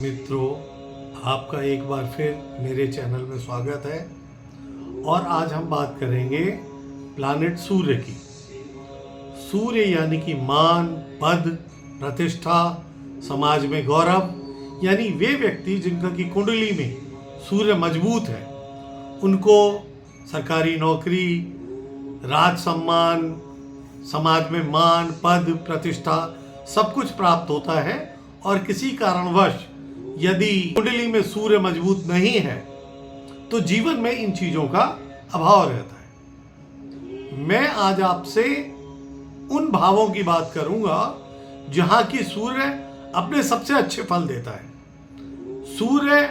मित्रों, आपका एक बार फिर मेरे चैनल में स्वागत है। और आज हम बात करेंगे प्लैनेट सूर्य की। सूर्य यानी कि मान, पद, प्रतिष्ठा, समाज में गौरव, यानी वे व्यक्ति जिनका की कुंडली में सूर्य मजबूत है, उनको सरकारी नौकरी, राज सम्मान, समाज में मान, पद, प्रतिष्ठा सब कुछ प्राप्त होता है। और किसी कारणवश यदि कुंडली में सूर्य मजबूत नहीं है तो जीवन में इन चीजों का अभाव रहता है। मैं आज आपसे उन भावों की बात करूंगा जहां की सूर्य अपने सबसे अच्छे फल देता है। सूर्य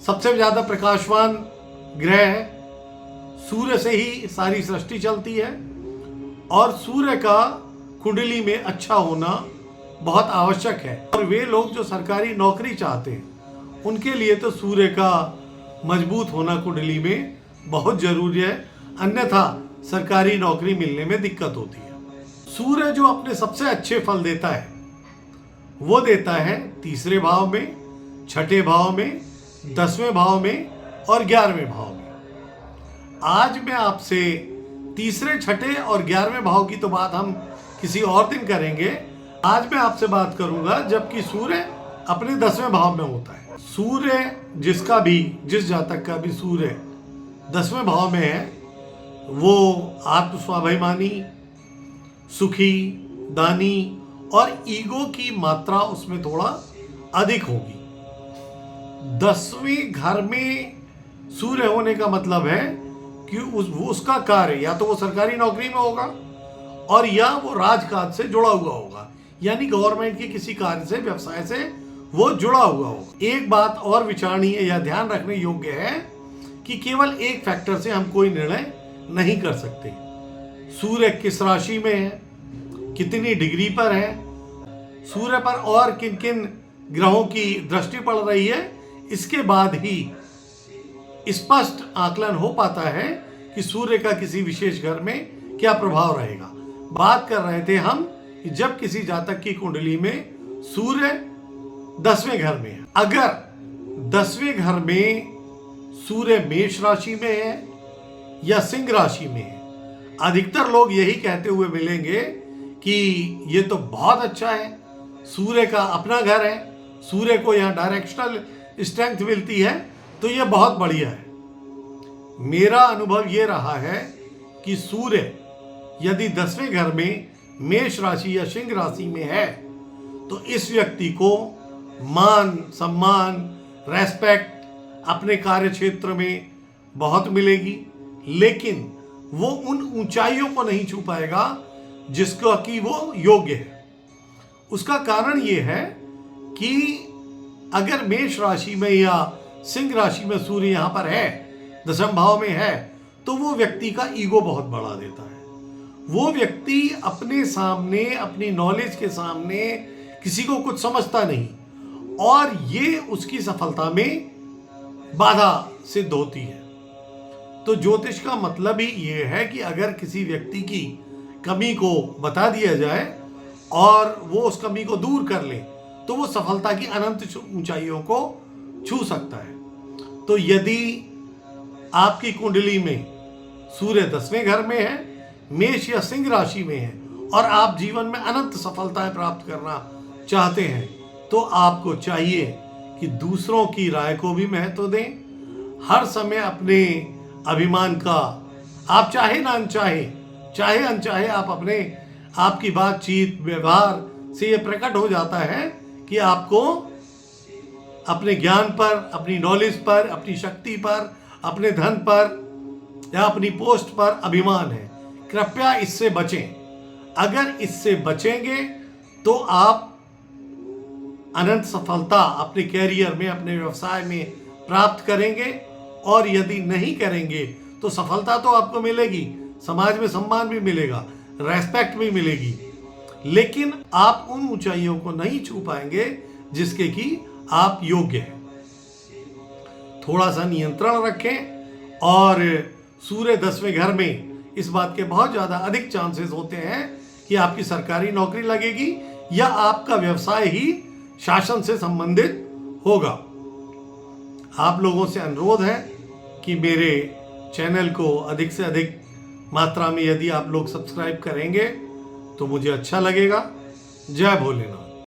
सबसे ज्यादा प्रकाशवान ग्रह है। सूर्य से ही सारी सृष्टि चलती है और सूर्य का कुंडली में अच्छा होना बहुत आवश्यक है। और वे लोग जो सरकारी नौकरी चाहते हैं उनके लिए तो सूर्य का मजबूत होना कुंडली में बहुत जरूरी है, अन्यथा सरकारी नौकरी मिलने में दिक्कत होती है। सूर्य जो अपने सबसे अच्छे फल देता है वो देता है तीसरे भाव में, छठे भाव में, 10वें भाव में और 11वें भाव में। आज मैं आपसे तीसरे, छठे और 11वें भाव की तो बात हम किसी और दिन करेंगे। आज मैं आपसे बात करूंगा जबकि सूर्य अपने 10वें भाव में होता है। सूर्य जिस जातक का भी सूर्य 10वें भाव में है वो आत्म स्वाभिमानी, सुखी, दानी और ईगो की मात्रा उसमें थोड़ा अधिक होगी। 10वें घर में सूर्य होने का मतलब है कि उसका कार्य या तो वो सरकारी नौकरी में होगा और या वो राजकाज से जुड़ा हुआ होगा, यानी गवर्नमेंट के किसी कार्य से, व्यवसाय से वो जुड़ा हुआ होगा। एक बात और विचारणीय या ध्यान रखने योग्य है कि केवल एक फैक्टर से हम कोई निर्णय नहीं कर सकते। सूर्य किस राशि में है, कितनी डिग्री पर है, सूर्य पर और किन किन ग्रहों की दृष्टि पड़ रही है, इसके बाद ही स्पष्ट आकलन हो पाता है कि सूर्य का किसी विशेष घर में क्या प्रभाव रहेगा। बात कर रहे थे हम कि जब किसी जातक की कुंडली में सूर्य 10वें घर में है, अगर 10वें घर में सूर्य मेष राशि में है या सिंह राशि में है, अधिकतर लोग यही कहते हुए मिलेंगे कि ये तो बहुत अच्छा है, सूर्य का अपना घर है, सूर्य को यहाँ डायरेक्शनल स्ट्रेंथ मिलती है, तो ये बहुत बढ़िया है। मेरा अनुभव ये रहा है कि सूर्य यदि 10वें घर में मेष राशि या सिंह राशि में है तो इस व्यक्ति को मान, सम्मान, रेस्पेक्ट अपने कार्य क्षेत्र में बहुत मिलेगी, लेकिन वो उन ऊंचाइयों को नहीं छू पाएगा जिसका कि वो योग्य है। उसका कारण ये है कि अगर मेष राशि में या सिंह राशि में सूर्य यहाँ पर है, 10वें भाव में है, तो वो व्यक्ति का ईगो बहुत बढ़ा देता है। वो व्यक्ति अपने सामने, अपनी नॉलेज के सामने किसी को कुछ समझता नहीं और ये उसकी सफलता में बाधा सिद्ध होती है। तो ज्योतिष का मतलब ही ये है कि अगर किसी व्यक्ति की कमी को बता दिया जाए और वो उस कमी को दूर कर ले तो वो सफलता की अनंत ऊंचाइयों को छू सकता है। तो यदि आपकी कुंडली में सूर्य 10वें घर में है, मेष या सिंह राशि में है और आप जीवन में अनंत सफलताएं प्राप्त करना चाहते हैं, तो आपको चाहिए कि दूसरों की राय को भी महत्व दें। हर समय अपने अभिमान का, आप चाहे ना अनचाहे, चाहे अनचाहे, आपकी बातचीत, व्यवहार से ये प्रकट हो जाता है कि आपको अपने ज्ञान पर, अपनी नॉलेज पर, अपनी शक्ति पर, अपने धन पर या अपनी पोस्ट पर अभिमान है। कृपया इससे बचें। अगर इससे बचेंगे तो आप अनंत सफलता अपने कैरियर में, अपने व्यवसाय में प्राप्त करेंगे। और यदि नहीं करेंगे तो सफलता तो आपको मिलेगी, समाज में सम्मान भी मिलेगा, रेस्पेक्ट भी मिलेगी, लेकिन आप उन ऊंचाइयों को नहीं छू पाएंगे जिसके कि आप योग्य हैं। थोड़ा सा नियंत्रण रखें। और सूर्य 10वें घर में इस बात के बहुत ज़्यादा अधिक चांसेस होते हैं कि आपकी सरकारी नौकरी लगेगी या आपका व्यवसाय ही शासन से संबंधित होगा। आप लोगों से अनुरोध है कि मेरे चैनल को अधिक से अधिक मात्रा में यदि आप लोग सब्सक्राइब करेंगे तो मुझे अच्छा लगेगा। जय भोलेनाथ।